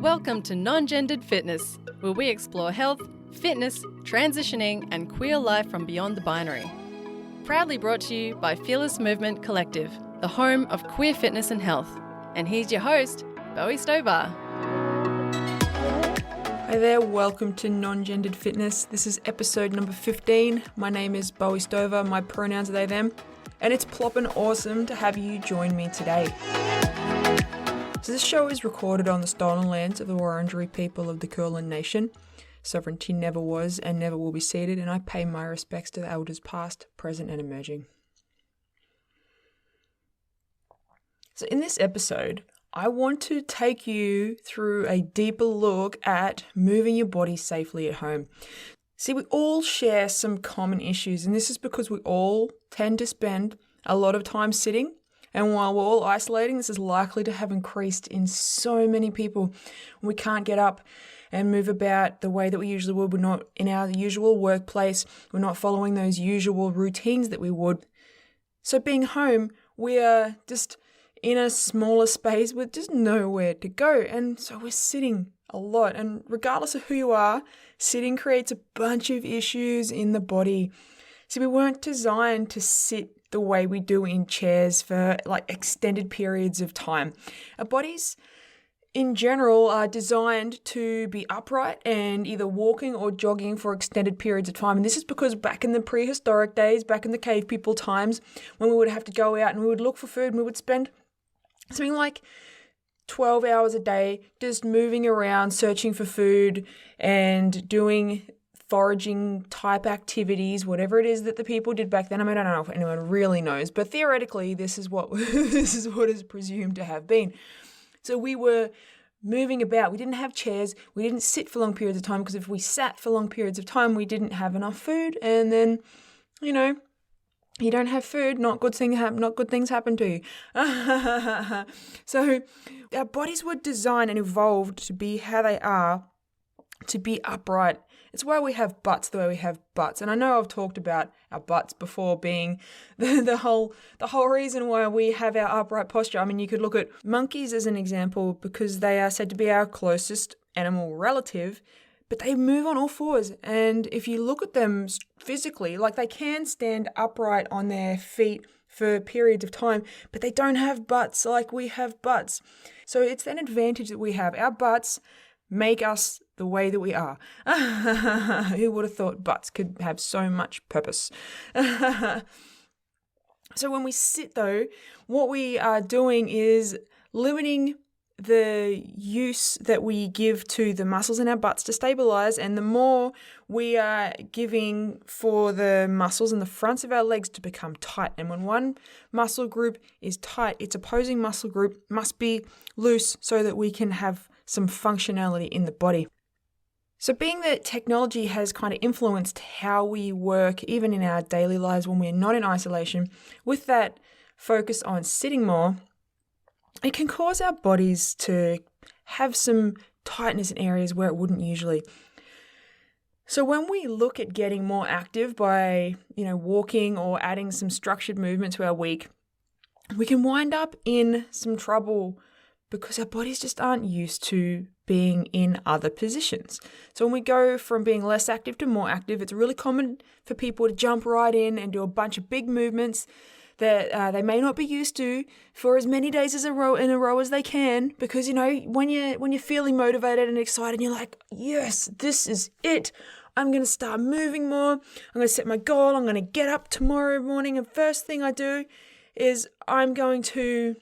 Welcome to Non-Gendered Fitness, where we explore health, fitness, transitioning, and queer life from beyond the binary. Proudly brought to you by Fearless Movement Collective, the home of queer fitness and health. And here's your host, Bowie Stover. Hi there, welcome to Non-Gendered Fitness. This is episode number 15. My name is Bowie Stover, my pronouns are they, them, and it's ploppin' awesome to have you join me today. So this show is recorded on the stolen lands of the Wurundjeri people of the Kulin Nation. Sovereignty never was and never will be ceded, and I pay my respects to the elders past, present and emerging. So in this episode, I want to take you through a deeper look at moving your body safely at home. See, we all share some common issues, and this is because we all tend to spend a lot of time sitting. And while we're all isolating, this is likely to have increased in so many people. We can't get up and move about the way that we usually would. We're not in our usual workplace. We're not following those usual routines that we would. So being home, we are just in a smaller space with just nowhere to go. And so we're sitting a lot. And regardless of who you are, sitting creates a bunch of issues in the body. See, we weren't designed to sit the way we do in chairs for like extended periods of time. Our bodies in general are designed to be upright and either walking or jogging for extended periods of time. And this is because back in the prehistoric days, back in the cave people times, when we would have to go out and we would look for food and we would spend something like 12 hours a day just moving around, searching for food and doing foraging type activities, whatever it is that the people did back then. I mean, I don't know if anyone really knows, but theoretically, this is what is presumed to have been. So we were moving about. We didn't have chairs. We didn't sit for long periods of time because if we sat for long periods of time, we didn't have enough food. And then, you don't have food, not good things happen to you. So our bodies were designed and evolved to be how they are, to be upright. It's why we have butts the way we have butts. And I know I've talked about our butts before being the whole reason why we have our upright posture. I mean, you could look at monkeys as an example because they are said to be our closest animal relative, but they move on all fours. And if you look at them physically, like they can stand upright on their feet for periods of time, but they don't have butts like we have butts. So it's an advantage that we have. Our butts make us the way that we are. Who would have thought butts could have so much purpose? So when we sit though, what we are doing is limiting the use that we give to the muscles in our butts to stabilize, and the more we are giving for the muscles in the fronts of our legs to become tight. And when one muscle group is tight, its opposing muscle group must be loose so that we can have some functionality in the body. So being that technology has kind of influenced how we work, even in our daily lives when we're not in isolation, with that focus on sitting more, it can cause our bodies to have some tightness in areas where it wouldn't usually. So when we look at getting more active by, walking or adding some structured movement to our week, we can wind up in some trouble because our bodies just aren't used to being in other positions. So when we go from being less active to more active, it's really common for people to jump right in and do a bunch of big movements that they may not be used to for as many days in a row as they can, because when you're feeling motivated and excited, you're like, yes, this is it. I'm going to start moving more. I'm going to set my goal. I'm going to get up tomorrow morning, and first thing I do is I'm going to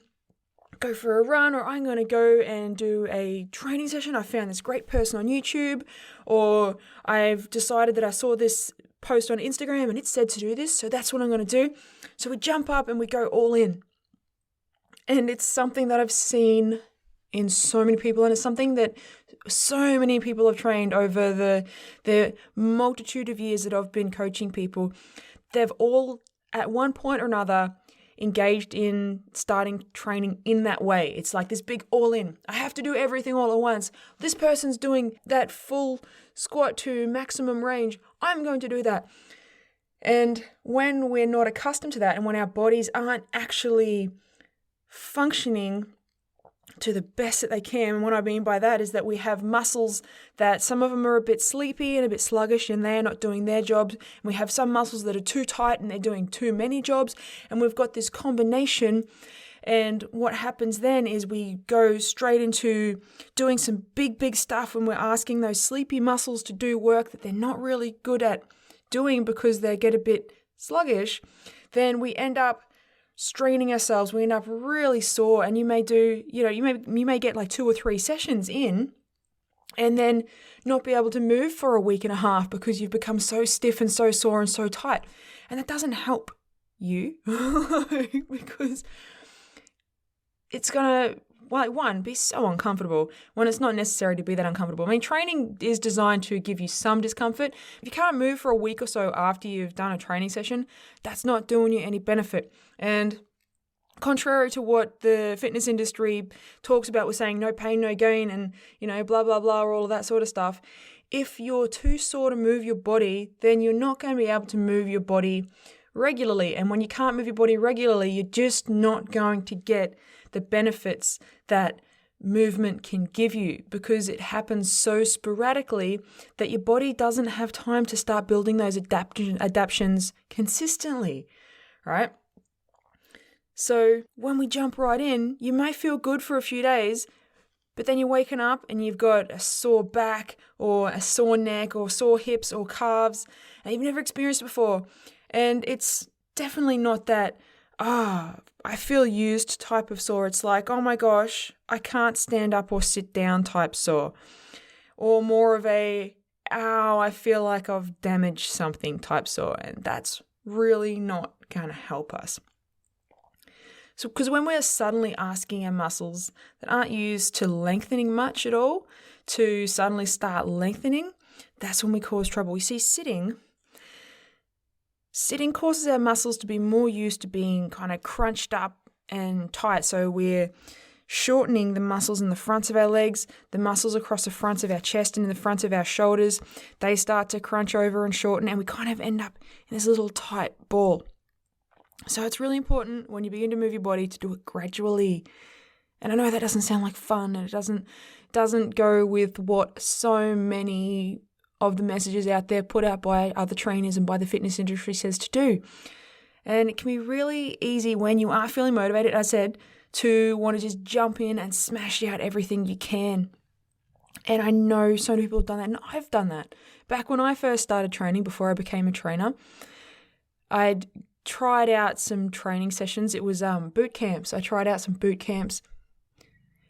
go for a run, or I'm going to go and do a training session. I found this great person on YouTube, or I've decided that I saw this post on Instagram and it said to do this, so that's what I'm going to do. So we jump up and we go all in. And it's something that I've seen in so many people, and it's something that so many people have trained over the multitude of years that I've been coaching people. They've all, at one point or another, engaged in starting training in that way. It's like this big all in. I have to do everything all at once. This person's doing that full squat to maximum range. I'm going to do that. And when we're not accustomed to that, and when our bodies aren't actually functioning to the best that they can. And what I mean by that is that we have muscles that some of them are a bit sleepy and a bit sluggish and they're not doing their jobs. And we have some muscles that are too tight and they're doing too many jobs. And we've got this combination. And what happens then is we go straight into doing some big stuff when we're asking those sleepy muscles to do work that they're not really good at doing because they get a bit sluggish. Then we end up straining ourselves. We end up really sore, and you may get like 2 or 3 sessions in and then not be able to move for a week and a half because you've become so stiff and so sore and so tight. And that doesn't help you because it's going to, one, be so uncomfortable when it's not necessary to be that uncomfortable. I mean, training is designed to give you some discomfort. If you can't move for a week or so after you've done a training session, that's not doing you any benefit. And contrary to what the fitness industry talks about with saying no pain, no gain, and, blah, blah, blah, all of that sort of stuff, if you're too sore to move your body, then you're not going to be able to move your body regularly. And when you can't move your body regularly, you're just not going to get the benefits that movement can give you because it happens so sporadically that your body doesn't have time to start building those adaptations consistently, right? So when we jump right in, you may feel good for a few days, but then you're waking up and you've got a sore back or a sore neck or sore hips or calves and you've never experienced it before. And it's definitely not that, I feel used type of sore. It's like, oh my gosh, I can't stand up or sit down type sore. Or more of a, I feel like I've damaged something type sore. And that's really not going to help us. So, because when we're suddenly asking our muscles that aren't used to lengthening much at all to suddenly start lengthening, that's when we cause trouble. We see sitting causes our muscles to be more used to being kind of crunched up and tight. So we're shortening the muscles in the fronts of our legs, the muscles across the fronts of our chest and in the front of our shoulders. They start to crunch over and shorten, and we kind of end up in this little tight ball. So it's really important when you begin to move your body to do it gradually. And I know that doesn't sound like fun, and it doesn't go with what so many of the messages out there put out by other trainers and by the fitness industry says to do. And it can be really easy when you are feeling motivated, as I said, to want to just jump in and smash out everything you can. And I know so many people have done that, and I've done that. Back when I first started training, before I became a trainer, I'd tried out some training sessions. It was boot camps. I tried out some boot camps.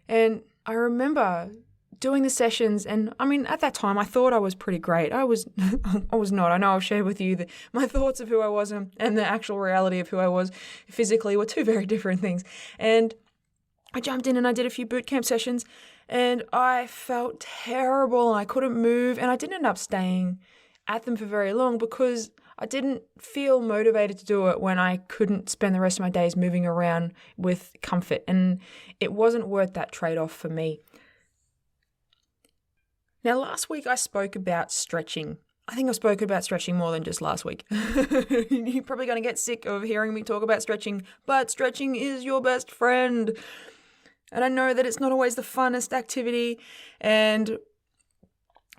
And I remember doing the sessions, and I mean, at that time, I thought I was pretty great. I was not. I know I've shared with you that my thoughts of who I was and the actual reality of who I was physically were two very different things. And I jumped in and I did a few boot camp sessions, and I felt terrible and I couldn't move, and I didn't end up staying at them for very long because I didn't feel motivated to do it when I couldn't spend the rest of my days moving around with comfort, and it wasn't worth that trade-off for me. Now, last week I spoke about stretching. I think I've spoken about stretching more than just last week. You're probably going to get sick of hearing me talk about stretching, but stretching is your best friend. And I know that it's not always the funnest activity, and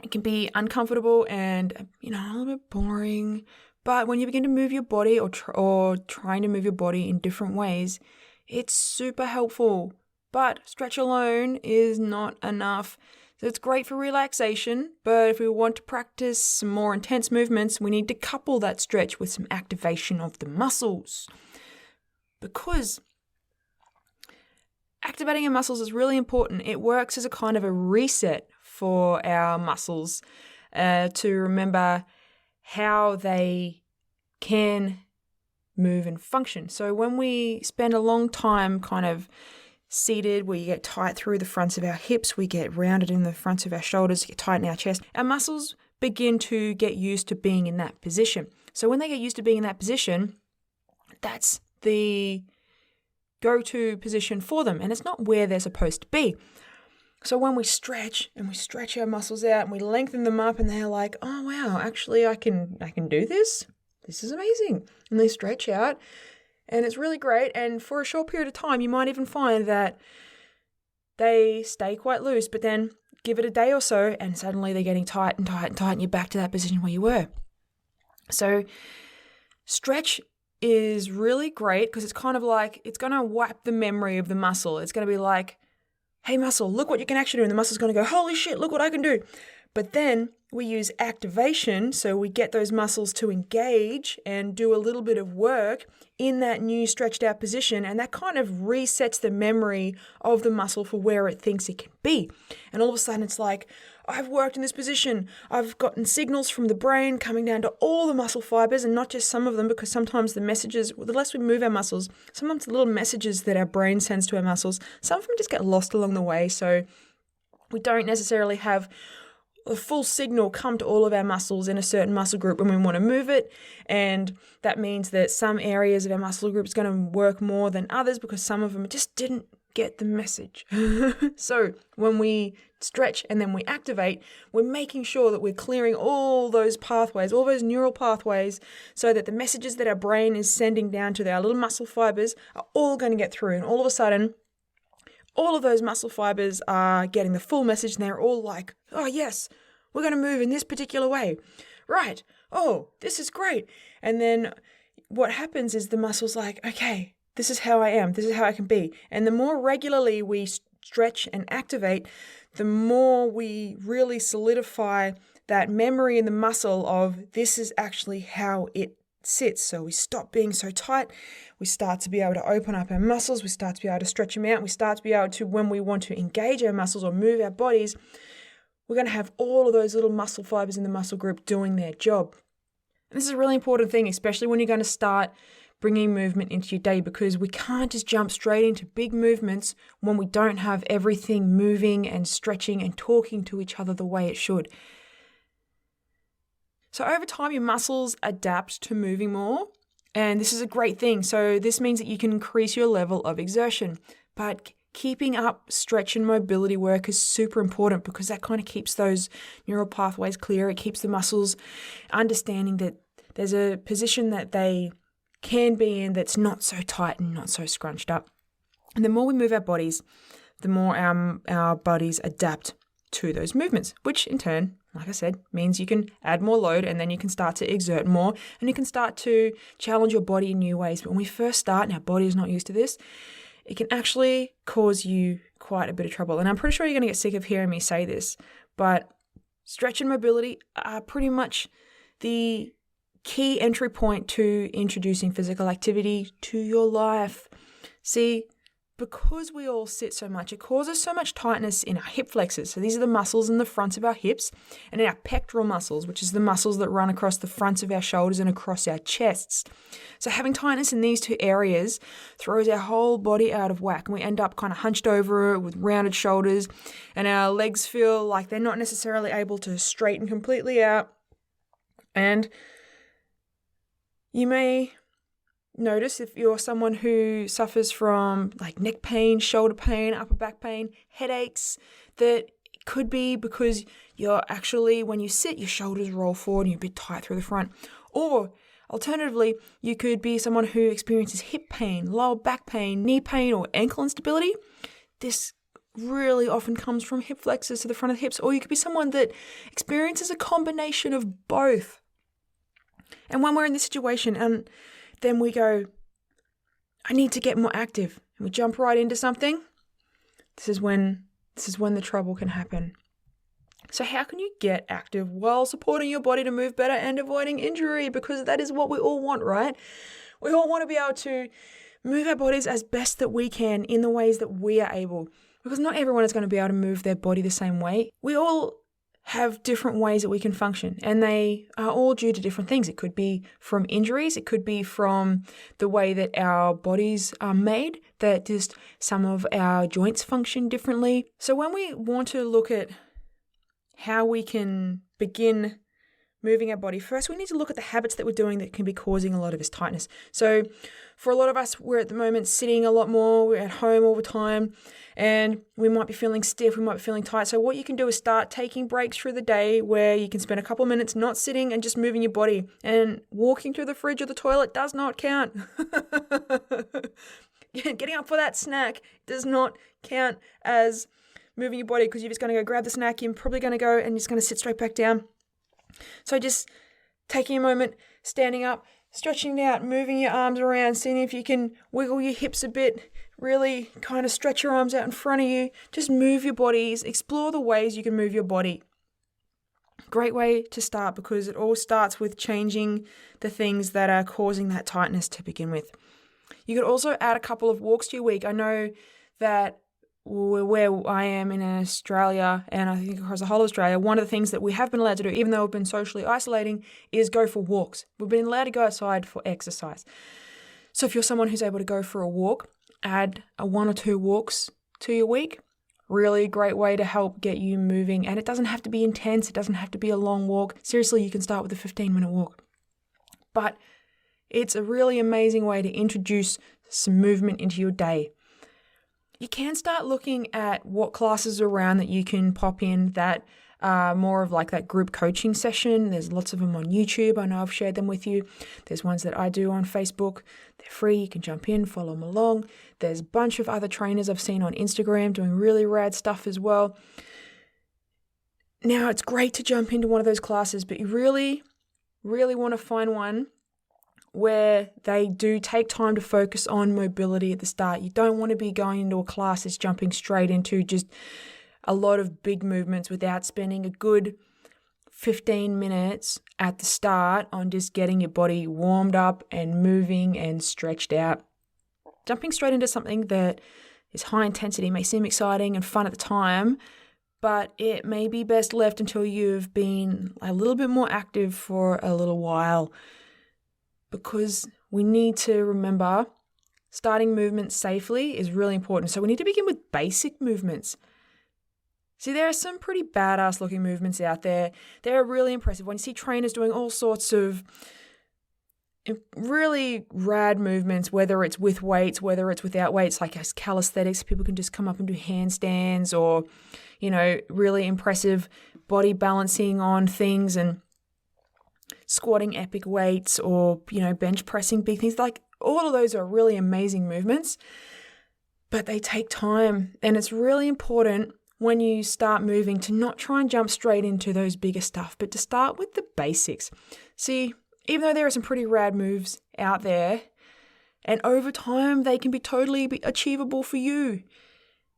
it can be uncomfortable and, a little bit boring. But when you begin to move your body or trying to move your body in different ways, it's super helpful. But stretch alone is not enough. So it's great for relaxation, but if we want to practice some more intense movements, we need to couple that stretch with some activation of the muscles. Because activating our muscles is really important. It works as a kind of a reset for our muscles to remember how they can move and function. So when we spend a long time kind of seated, we get tight through the fronts of our hips, we get rounded in the fronts of our shoulders, get tight in our chest, our muscles begin to get used to being in that position. So when they get used to being in that position, that's the go-to position for them, and it's not where they're supposed to be. So when we stretch our muscles out and we lengthen them up, and they're like, oh wow, actually I can do this. This is amazing. And they stretch out, and it's really great. And for a short period of time, you might even find that they stay quite loose, but then give it a day or so and suddenly they're getting tight and tight and tight and you're back to that position where you were. So stretch is really great because it's kind of like, it's going to wipe the memory of the muscle. It's going to be like, hey muscle, look what you can actually do. And the muscle's going to go, holy shit, look what I can do. But then we use activation, so we get those muscles to engage and do a little bit of work in that new stretched out position, and that kind of resets the memory of the muscle for where it thinks it can be. And all of a sudden it's like, I've worked in this position. I've gotten signals from the brain coming down to all the muscle fibers and not just some of them, because sometimes the messages, the less we move our muscles, sometimes the little messages that our brain sends to our muscles, some of them just get lost along the way. So we don't necessarily have the full signal come to all of our muscles in a certain muscle group when we want to move it. And that means that some areas of our muscle group is going to work more than others because some of them just didn't get the message. So when we stretch and then we activate, we're making sure that we're clearing all those pathways, all those neural pathways, so that the messages that our brain is sending down to our little muscle fibers are all going to get through. And all of a sudden, all of those muscle fibers are getting the full message and they're all like, oh yes, we're going to move in this particular way. Right. Oh, this is great. And then what happens is the muscle's like, okay, this is how I am. This is how I can be. And the more regularly we stretch and activate, the more we really solidify that memory in the muscle of this is actually how it sits. So we stop being so tight. We start to be able to open up our muscles. We start to be able to stretch them out. We start to be able to, when we want to engage our muscles or move our bodies, we're going to have all of those little muscle fibers in the muscle group doing their job. And this is a really important thing, especially when you're going to start bringing movement into your day, because we can't just jump straight into big movements when we don't have everything moving and stretching and talking to each other the way it should. So over time, your muscles adapt to moving more, and this is a great thing. So this means that you can increase your level of exertion, but keeping up stretch and mobility work is super important because that kind of keeps those neural pathways clear. It keeps the muscles understanding that there's a position that they can be in that's not so tight and not so scrunched up. And the more we move our bodies, the more our bodies adapt to those movements, which in turn, like I said, means you can add more load and then you can start to exert more and you can start to challenge your body in new ways. But when we first start and our body is not used to this, it can actually cause you quite a bit of trouble. And I'm pretty sure you're going to get sick of hearing me say this, but stretch and mobility are pretty much the key entry point to introducing physical activity to your life. See, because we all sit so much, it causes so much tightness in our hip flexors. So these are the muscles in the front of our hips, and in our pectoral muscles, which is the muscles that run across the fronts of our shoulders and across our chests. So having tightness in these two areas throws our whole body out of whack, and we end up kind of hunched over with rounded shoulders, and our legs feel like they're not necessarily able to straighten completely out. And you may notice, if you're someone who suffers from like neck pain, shoulder pain, upper back pain, headaches, that it could be because you're actually, when you sit, your shoulders roll forward and you're a bit tight through the front. Or alternatively, you could be someone who experiences hip pain, lower back pain, knee pain, or ankle instability. This really often comes from hip flexors to the front of the hips. Or you could be someone that experiences a combination of both. And when we're in this situation and then we go, I need to get more active, and we jump right into something, this is when the trouble can happen. So how can you get active while supporting your body to move better and avoiding injury? Because that is what we all want, right? We all want to be able to move our bodies as best that we can in the ways that we are able, because not everyone is going to be able to move their body the same way. We all have different ways that we can function, and they are all due to different things. It could be from injuries, it could be from the way that our bodies are made, that just some of our joints function differently. So when we want to look at how we can begin moving our body, first we need to look at the habits that we're doing that can be causing a lot of this tightness. So for a lot of us, we're at the moment sitting a lot more, we're at home all the time, and we might be feeling stiff, we might be feeling tight. So what you can do is start taking breaks through the day where you can spend a couple of minutes not sitting and just moving your body. And walking to the fridge or the toilet does not count. Getting up for that snack does not count as moving your body, because you're just going to go grab the snack. You're probably going to go and you're just going to sit straight back down. So just taking a moment, standing up, stretching it out, moving your arms around, seeing if you can wiggle your hips a bit, really kind of stretch your arms out in front of you. Just move your bodies, explore the ways you can move your body. Great way to start, because it all starts with changing the things that are causing that tightness to begin with. You could also add a couple of walks to your week. I know that where I am in Australia, and I think across the whole of Australia, one of the things that we have been allowed to do, even though we've been socially isolating, is go for walks. We've been allowed to go outside for exercise. So if you're someone who's able to go for a walk, add 1 or 2 walks to your week. Really great way to help get you moving. And it doesn't have to be intense. It doesn't have to be a long walk. Seriously, you can start with a 15-minute walk. But it's a really amazing way to introduce some movement into your day. You can start looking at what classes are around that you can pop in that are more of like that group coaching session. There's lots of them on YouTube. I know I've shared them with you. There's ones that I do on Facebook. They're free. You can jump in, follow them along. There's a bunch of other trainers I've seen on Instagram doing really rad stuff as well. Now, it's great to jump into one of those classes, but you really, really want to find one where they do take time to focus on mobility at the start. You don't want to be going into a class that's jumping straight into just a lot of big movements without spending a good 15 minutes at the start on just getting your body warmed up and moving and stretched out. Jumping straight into something that is high intensity may seem exciting and fun at the time, but it may be best left until you've been a little bit more active for a little while. Because we need to remember starting movements safely is really important. So we need to begin with basic movements. See, there are some pretty badass looking movements out there. They're really impressive. When you see trainers doing all sorts of really rad movements, whether it's with weights, whether it's without weights, like as calisthenics, people can just come up and do handstands, or, really impressive body balancing on things and squatting epic weights, or, bench pressing big things. Like, all of those are really amazing movements, but they take time. And it's really important when you start moving to not try and jump straight into those bigger stuff, but to start with the basics. See, even though there are some pretty rad moves out there, and over time they can be totally achievable for you,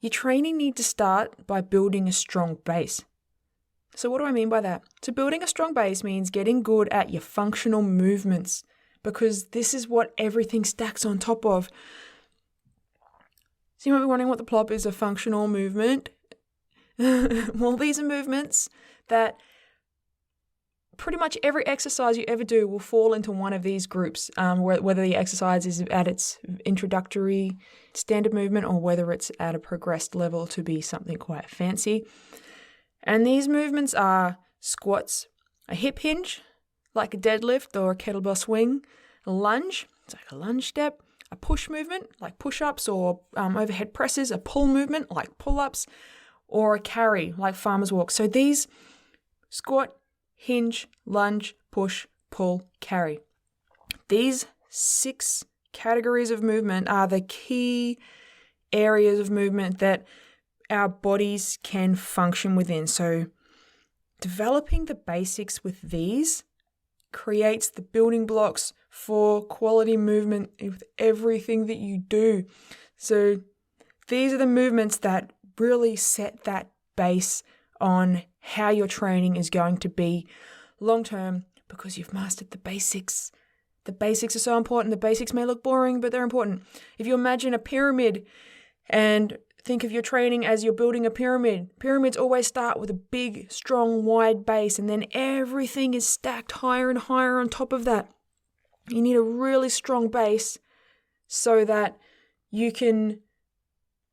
your training needs to start by building a strong base. So what do I mean by that? So building a strong base means getting good at your functional movements, because this is what everything stacks on top of. So you might be wondering what the plop is a functional movement. Well, these are movements that pretty much every exercise you ever do will fall into one of these groups, whether the exercise is at its introductory standard movement or whether it's at a progressed level to be something quite fancy. And these movements are squats, a hip hinge, like a deadlift or a kettlebell swing, a lunge, it's like a lunge step, a push movement, like push-ups or overhead presses, a pull movement, like pull-ups, or a carry, like farmer's walk. So these squat, hinge, lunge, push, pull, carry. These 6 categories of movement are the key areas of movement that our bodies can function within. So developing the basics with these creates the building blocks for quality movement with everything that you do. So these are the movements that really set that base on how your training is going to be long term, because you've mastered the basics. The basics are so important. The basics may look boring, but they're important. If you imagine a pyramid and think of your training as you're building a pyramid, pyramids always start with a big, strong, wide base, and then everything is stacked higher and higher on top of that. You need a really strong base so that you can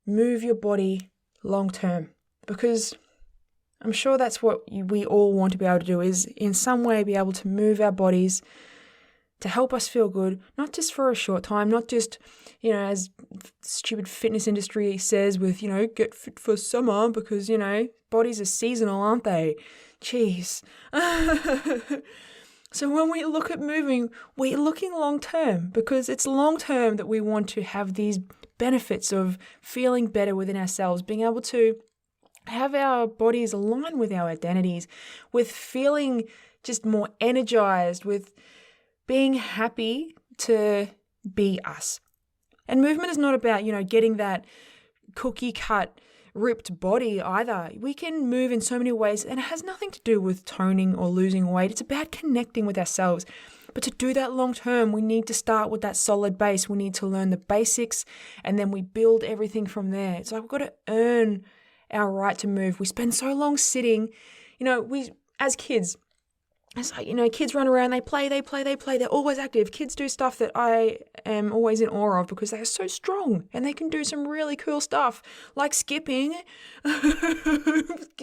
move your body long term, because I'm sure that's what we all want to be able to do, is in some way be able to move our bodies to help us feel good, not just for a short time, not just, as stupid fitness industry says with, get fit for summer, because, bodies are seasonal, aren't they? Jeez. So when we look at moving, we're looking long term, because it's long term that we want to have these benefits of feeling better within ourselves, being able to have our bodies align with our identities, with feeling just more energized, with being happy to be us. And movement is not about, getting that cookie cut ripped body either. We can move in so many ways, and it has nothing to do with toning or losing weight. It's about connecting with ourselves. But to do that long term, we need to start with that solid base. We need to learn the basics, and then we build everything from there. It's like we've got to earn our right to move. We spend so long sitting, we as kids, it's like, kids run around, they play, they're always active. Kids do stuff that I am always in awe of because they are so strong and they can do some really cool stuff like skipping.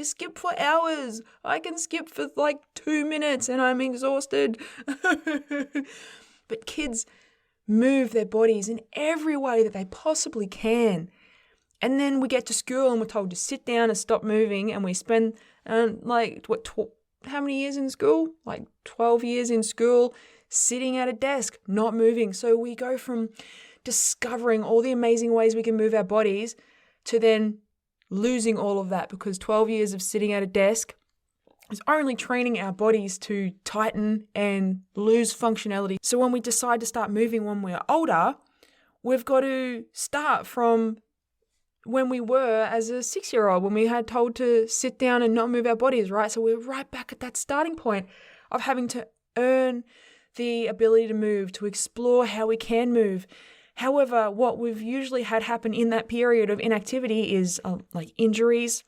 Skip for hours. I can skip for like 2 minutes and I'm exhausted. But kids move their bodies in every way that they possibly can. And then we get to school and we're told to sit down and stop moving, and we spend how many years in school? Like 12 years in school, sitting at a desk, not moving. So we go from discovering all the amazing ways we can move our bodies to then losing all of that because 12 years of sitting at a desk is only training our bodies to tighten and lose functionality. So when we decide to start moving when we're older, we've got to start from when we were as a 6-year-old, when we had told to sit down and not move our bodies, right? So we're right back at that starting point of having to earn the ability to move, to explore how we can move. However, what we've usually had happen in that period of inactivity is like injuries,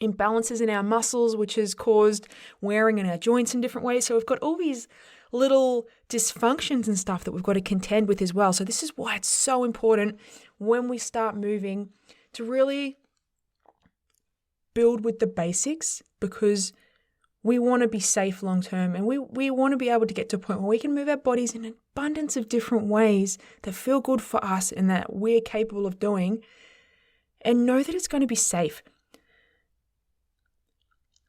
imbalances in our muscles, which has caused wearing in our joints in different ways. So we've got all these little dysfunctions and stuff that we've got to contend with as well. So this is why it's so important when we start moving to really build with the basics, because we want to be safe long term, and we want to be able to get to a point where we can move our bodies in an abundance of different ways that feel good for us and that we're capable of doing, and know that it's going to be safe.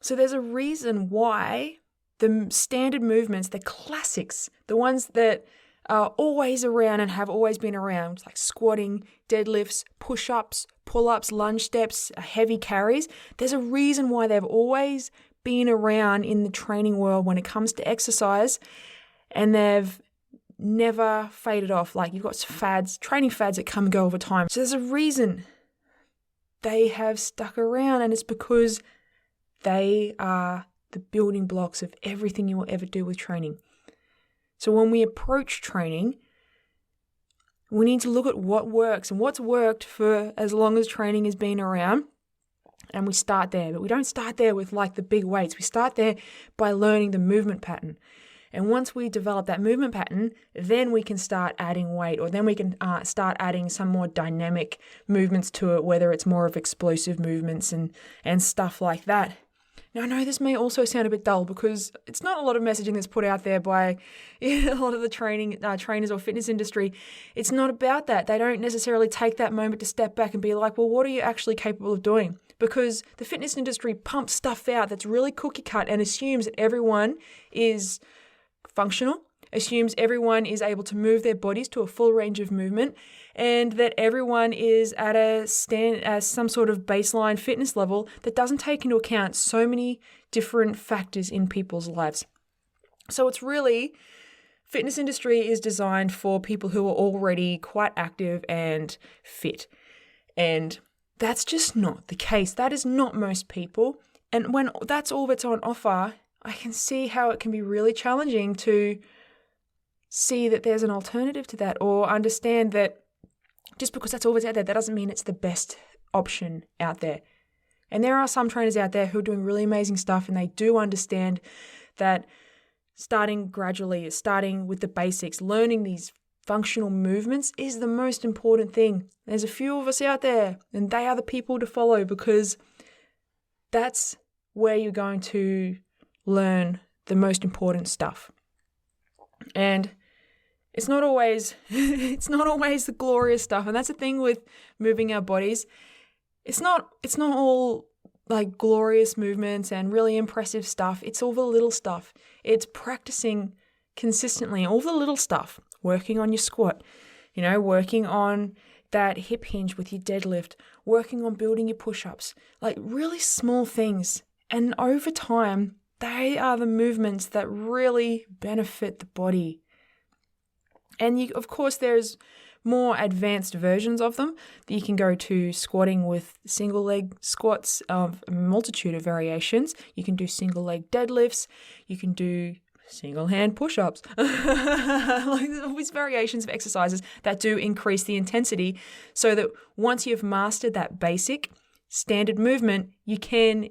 So there's a reason why the standard movements, the classics, the ones that are always around and have always been around, like squatting, deadlifts, push-ups, pull-ups, lunge steps, heavy carries, there's a reason why they've always been around in the training world when it comes to exercise, and they've never faded off. Like, you've got fads, training fads that come and go over time. So there's a reason they have stuck around, and it's because they are the building blocks of everything you will ever do with training. So when we approach training, we need to look at what works and what's worked for as long as training has been around, and we start there. But we don't start there with like the big weights. We start there by learning the movement pattern. And once we develop that movement pattern, then we can start adding weight, or then we can start adding some more dynamic movements to it, whether it's more of explosive movements and stuff like that. Now, I know this may also sound a bit dull because it's not a lot of messaging that's put out there by a lot of the trainers or fitness industry. It's not about that. They don't necessarily take that moment to step back and be like, well, what are you actually capable of doing? Because the fitness industry pumps stuff out that's really cookie cut and assumes that everyone is functional, assumes everyone is able to move their bodies to a full range of movement, and that everyone is at some sort of baseline fitness level that doesn't take into account so many different factors in people's lives. So it's really, fitness industry is designed for people who are already quite active and fit. And that's just not the case. That is not most people. And when that's all that's on offer, I can see how it can be really challenging to see that there's an alternative to that, or understand that just because that's all that's out there, that doesn't mean it's the best option out there. And there are some trainers out there who are doing really amazing stuff, and they do understand that starting gradually, starting with the basics, learning these functional movements is the most important thing. There's a few of us out there, and they are the people to follow, because that's where you're going to learn the most important stuff. And it's not always the glorious stuff. And that's the thing with moving our bodies. It's not all like glorious movements and really impressive stuff. It's all the little stuff. It's practicing consistently, all the little stuff, working on your squat, working on that hip hinge with your deadlift, working on building your push-ups, like really small things. And over time, they are the movements that really benefit the body. And of course, there's more advanced versions of them that you can go to. Squatting with single leg squats of a multitude of variations. You can do single leg deadlifts. You can do single hand push-ups. Like all these variations of exercises that do increase the intensity so that once you've mastered that basic standard movement, you can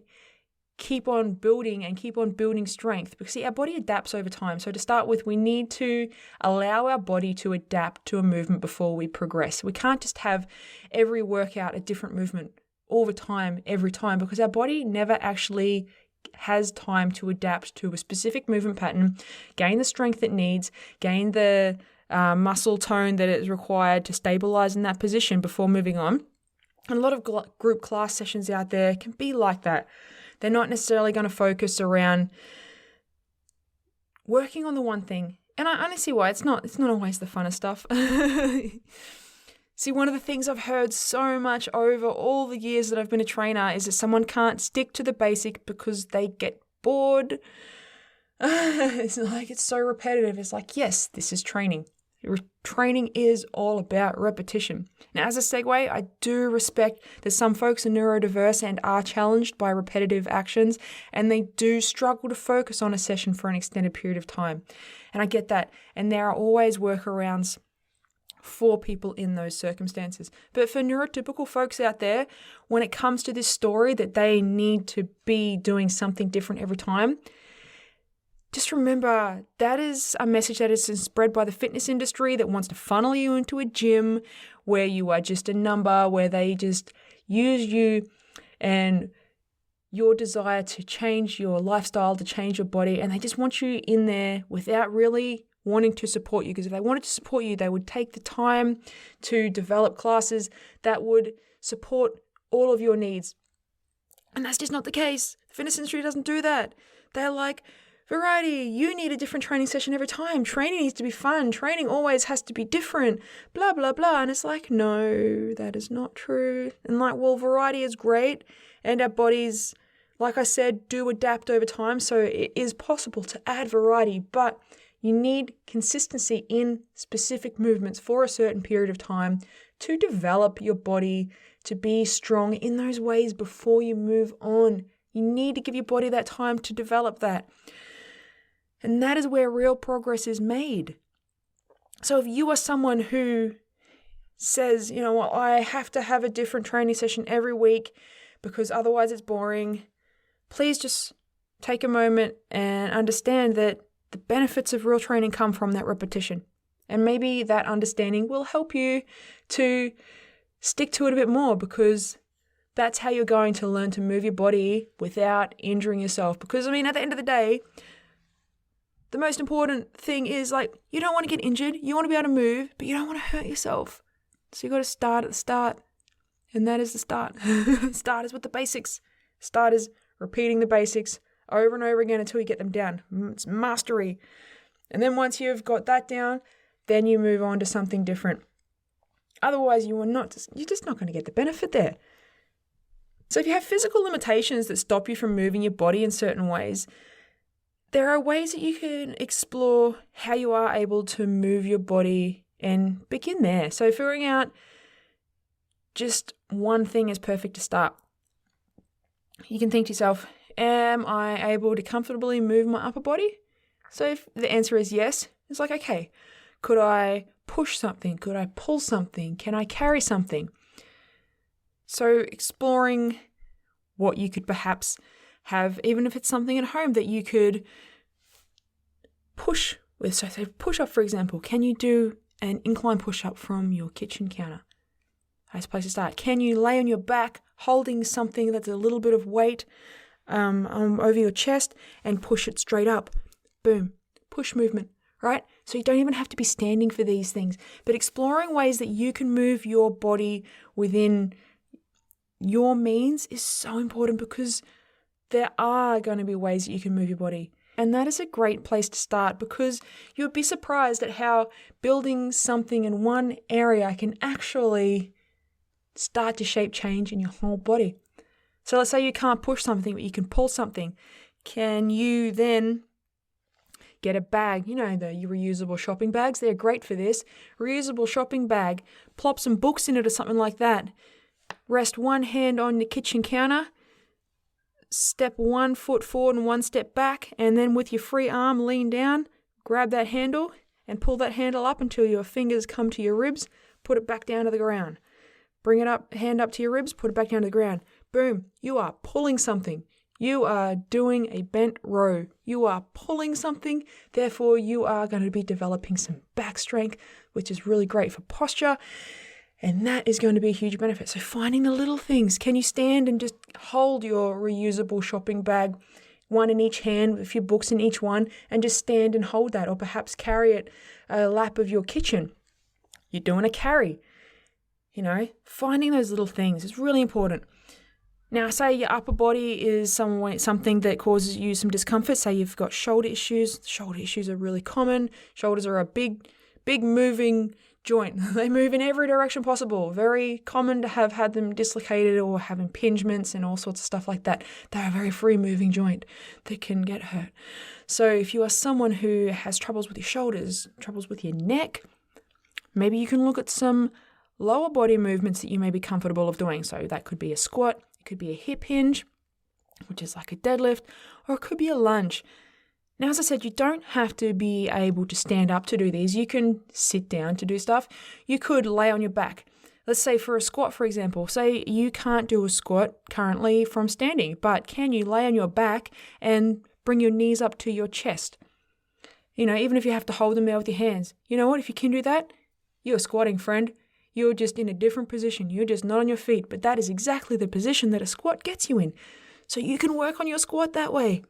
keep on building strength, because see, our body adapts over time. So to start with, we need to allow our body to adapt to a movement before we progress. We can't just have every workout a different movement all the time, every time, because our body never actually has time to adapt to a specific movement pattern, gain the strength it needs, gain the muscle tone that is required to stabilize in that position before moving on. And a lot of group class sessions out there can be like that. They're not necessarily going to focus around working on the one thing. And I see why. It's not always the funnest stuff. See, one of the things I've heard so much over all the years that I've been a trainer is that someone can't stick to the basic because they get bored. It's so repetitive. It's like, yes, this is training. Training is all about repetition. Now, as a segue, I do respect that some folks are neurodiverse and are challenged by repetitive actions, and they do struggle to focus on a session for an extended period of time. And I get that. And there are always workarounds for people in those circumstances. But for neurotypical folks out there, when it comes to this story that they need to be doing something different every time, just remember that is a message that is spread by the fitness industry that wants to funnel you into a gym where you are just a number, where they just use you and your desire to change your lifestyle, to change your body, and they just want you in there without really wanting to support you. Because if they wanted to support you, they would take the time to develop classes that would support all of your needs. And that's just not the case. The fitness industry doesn't do that. They're like, variety, you need a different training session every time. Training needs to be fun. Training always has to be different. Blah, blah, blah. And it's like, no, that is not true. And like, well, variety is great. And our bodies, like I said, do adapt over time. So it is possible to add variety, but you need consistency in specific movements for a certain period of time to develop your body to be strong in those ways before you move on. You need to give your body that time to develop that. And that is where real progress is made. So if you are someone who says, you know what, I have to have a different training session every week because otherwise it's boring, please just take a moment and understand that the benefits of real training come from that repetition. And maybe that understanding will help you to stick to it a bit more, because that's how you're going to learn to move your body without injuring yourself. Because, I mean, at the end of the day, the most important thing is, like, you don't want to get injured. You want to be able to move, but you don't want to hurt yourself. So you got to start at the start. And that is the start. Start is with the basics. Start is repeating the basics over and over again until you get them down. It's mastery. And then once you've got that down, then you move on to something different. Otherwise, you're just not going to get the benefit there. So if you have physical limitations that stop you from moving your body in certain ways, there are ways that you can explore how you are able to move your body and begin there. So figuring out just one thing is perfect to start. You can think to yourself, am I able to comfortably move my upper body? So if the answer is yes, it's like, okay, could I push something? Could I pull something? Can I carry something? So exploring what you could perhaps have, even if it's something at home that you could push with. So say push up, for example. Can you do an incline push up from your kitchen counter? Nice place to start. Can you lay on your back holding something that's a little bit of weight over your chest and push it straight up? Boom. Push movement, right? So you don't even have to be standing for these things, but exploring ways that you can move your body within your means is so important, because there are going to be ways that you can move your body. And that is a great place to start, because you'd be surprised at how building something in one area can actually start to shape change in your whole body. So let's say you can't push something, but you can pull something. Can you then get a bag? You know, the reusable shopping bags, they're great for this. Reusable shopping bag, plop some books in it or something like that. Rest one hand on the kitchen counter, step 1 foot forward and 1 step back, and then with your free arm lean down, grab that handle and pull that handle up until your fingers come to your ribs, put it back down to the ground. Bring it up, hand up to your ribs, put it back down to the ground. Boom, you are pulling something. You are doing a bent row. You are pulling something, therefore you are going to be developing some back strength, which is really great for posture. And that is going to be a huge benefit. So finding the little things. Can you stand and just hold your reusable shopping bag, one in each hand with a few books in each one, and just stand and hold that, or perhaps carry it a lap of your kitchen? You're doing a carry. You know, finding those little things is really important. Now, say your upper body is something that causes you some discomfort. Say you've got shoulder issues. Shoulder issues are really common. Shoulders are a big moving joint. They move in every direction possible. Very common to have had them dislocated or have impingements and all sorts of stuff like that. They're a very free moving joint that can get hurt. So if you are someone who has troubles with your shoulders, troubles with your neck, maybe you can look at some lower body movements that you may be comfortable of doing. So that could be a squat, it could be a hip hinge, which is like a deadlift, or it could be a lunge. Now, as I said, you don't have to be able to stand up to do these. You can sit down to do stuff. You could lay on your back. Let's say for a squat, for example, say you can't do a squat currently from standing, but can you lay on your back and bring your knees up to your chest? You know, even if you have to hold them there with your hands. You know what? If you can do that, you're squatting, friend. You're just in a different position. You're just not on your feet, but that is exactly the position that a squat gets you in. So you can work on your squat that way.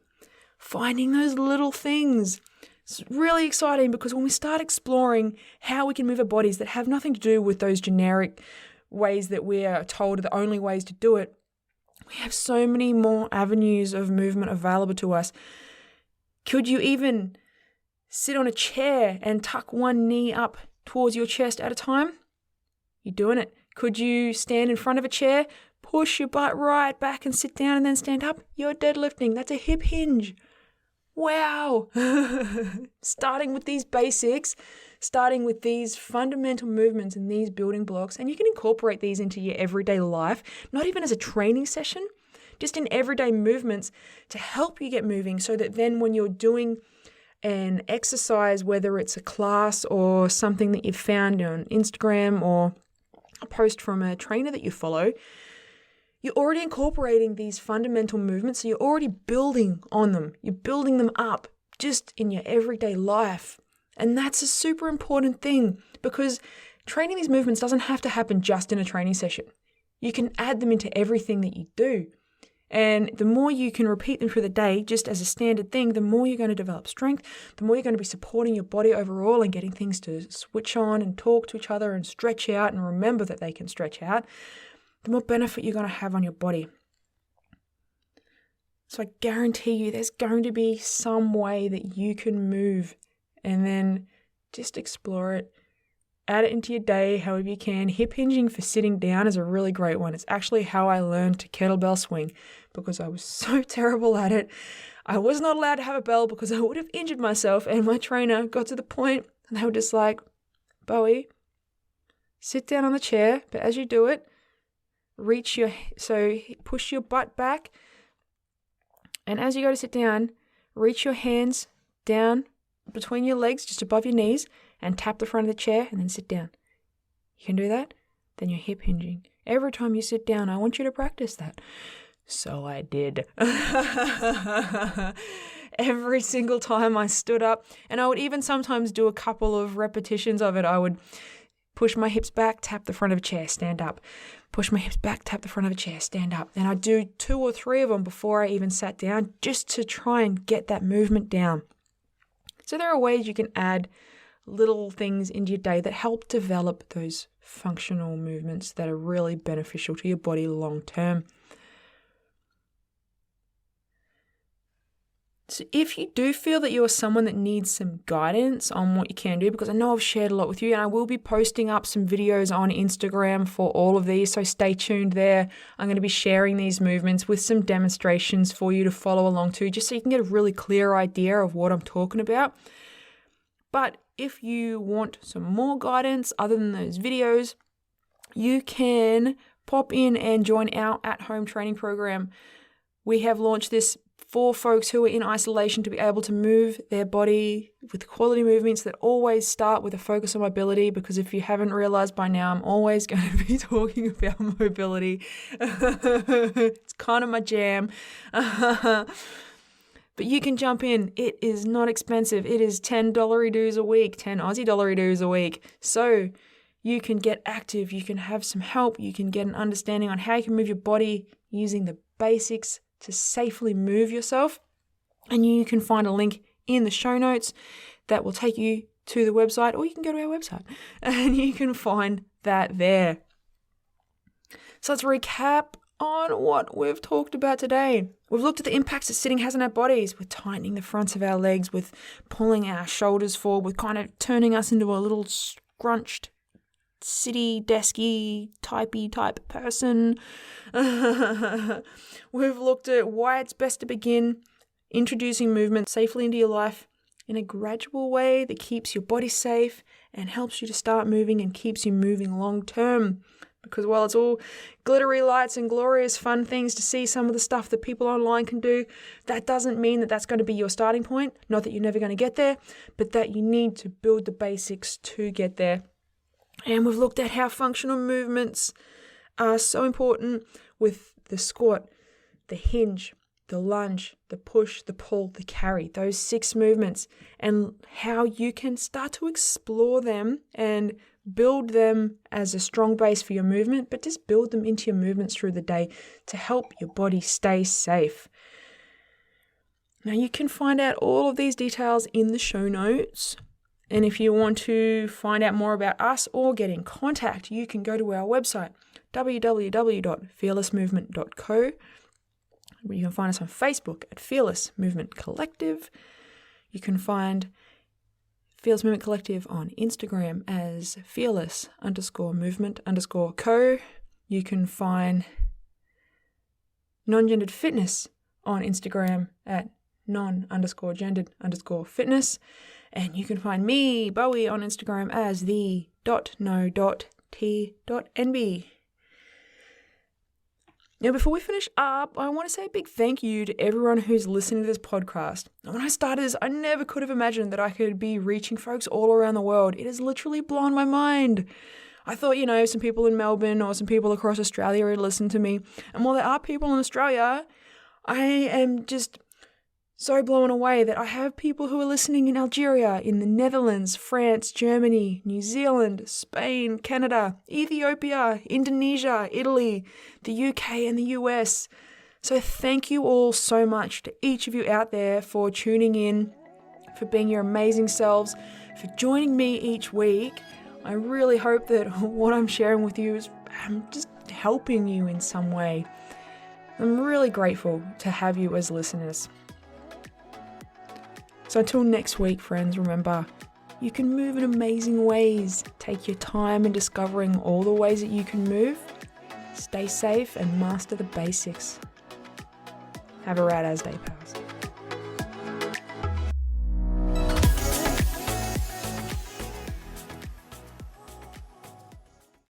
Finding those little things. It's really exciting, because when we start exploring how we can move our bodies that have nothing to do with those generic ways that we are told are the only ways to do it, we have so many more avenues of movement available to us. Could you even sit on a chair and tuck one knee up towards your chest at a time? You're doing it. Could you stand in front of a chair, push your butt right back and sit down and then stand up? You're deadlifting. That's a hip hinge. Wow. Starting with these basics, starting with these fundamental movements and these building blocks, and you can incorporate these into your everyday life, not even as a training session, just in everyday movements to help you get moving, so that then when you're doing an exercise, whether it's a class or something that you've found on Instagram or a post from a trainer that you follow, you're already incorporating these fundamental movements. So you're already building on them. You're building them up just in your everyday life. And that's a super important thing, because training these movements doesn't have to happen just in a training session. You can add them into everything that you do. And the more you can repeat them through the day, just as a standard thing, the more you're going to develop strength, the more you're going to be supporting your body overall and getting things to switch on and talk to each other and stretch out and remember that they can stretch out, the more benefit you're going to have on your body. So I guarantee you there's going to be some way that you can move, and then just explore it. Add it into your day however you can. Hip hinging for sitting down is a really great one. It's actually how I learned to kettlebell swing, because I was so terrible at it. I was not allowed to have a bell because I would have injured myself, and my trainer got to the point and they were just like, Bowie, sit down on the chair, but as you do it, push your butt back, and as you go to sit down, reach your hands down between your legs, just above your knees, and tap the front of the chair and then sit down. You can do that? Then you're hip hinging. Every time you sit down, I want you to practice that. So I did. Every single time I stood up, and I would even sometimes do a couple of repetitions of it. I would push my hips back, tap the front of a chair, stand up. Push my hips back, tap the front of a chair, stand up. Then I'd do 2 or 3 of them before I even sat down, just to try and get that movement down. So there are ways you can add little things into your day that help develop those functional movements that are really beneficial to your body long term. So if you do feel that you're someone that needs some guidance on what you can do, because I know I've shared a lot with you, and I will be posting up some videos on Instagram for all of these, so stay tuned there. I'm going to be sharing these movements with some demonstrations for you to follow along to, just so you can get a really clear idea of what I'm talking about. But if you want some more guidance other than those videos, you can pop in and join our at-home training program. We have launched this for folks who are in isolation to be able to move their body with quality movements that always start with a focus on mobility, because if you haven't realized by now, I'm always going to be talking about mobility. It's kind of my jam. But you can jump in. It is not expensive. It is $10 dues a week, 10 Aussie dollar dues a week. So you can get active, you can have some help, you can get an understanding on how you can move your body using the basics to safely move yourself. And you can find a link in the show notes that will take you to the website, or you can go to our website and you can find that there. So let's recap on what we've talked about today. We've looked at the impacts that sitting has on our bodies, with tightening the fronts of our legs, with pulling our shoulders forward, with kind of turning us into a little scrunched, city, desky, typey type person. We've looked at why it's best to begin introducing movement safely into your life in a gradual way that keeps your body safe and helps you to start moving and keeps you moving long term. Because while it's all glittery lights and glorious fun things to see some of the stuff that people online can do, that doesn't mean that that's going to be your starting point. Not that you're never going to get there, but that you need to build the basics to get there. And we've looked at how functional movements are so important, with the squat, the hinge, the lunge, the push, the pull, the carry, those 6 movements, and how you can start to explore them and build them as a strong base for your movement, but just build them into your movements through the day to help your body stay safe. Now you can find out all of these details in the show notes. And if you want to find out more about us or get in contact, you can go to our website, www.fearlessmovement.co. You can find us on Facebook at Fearless Movement Collective. You can find Fearless Movement Collective on Instagram as fearless_movement_co. You can find Non-Gendered Fitness on Instagram at non_gendered_fitness. And you can find me, Bowie, on Instagram as the.no.t.nb. Now, before we finish up, I want to say a big thank you to everyone who's listening to this podcast. When I started this, I never could have imagined that I could be reaching folks all around the world. It has literally blown my mind. I thought, some people in Melbourne or some people across Australia would listen to me. And while there are people in Australia, I am just so blown away that I have people who are listening in Algeria, in the Netherlands, France, Germany, New Zealand, Spain, Canada, Ethiopia, Indonesia, Italy, the UK and the US. So thank you all so much to each of you out there for tuning in, for being your amazing selves, for joining me each week. I really hope that what I'm sharing with you is just helping you in some way. I'm really grateful to have you as listeners. So until next week, friends, remember, you can move in amazing ways. Take your time in discovering all the ways that you can move. Stay safe and master the basics. Have a rad as day, pals.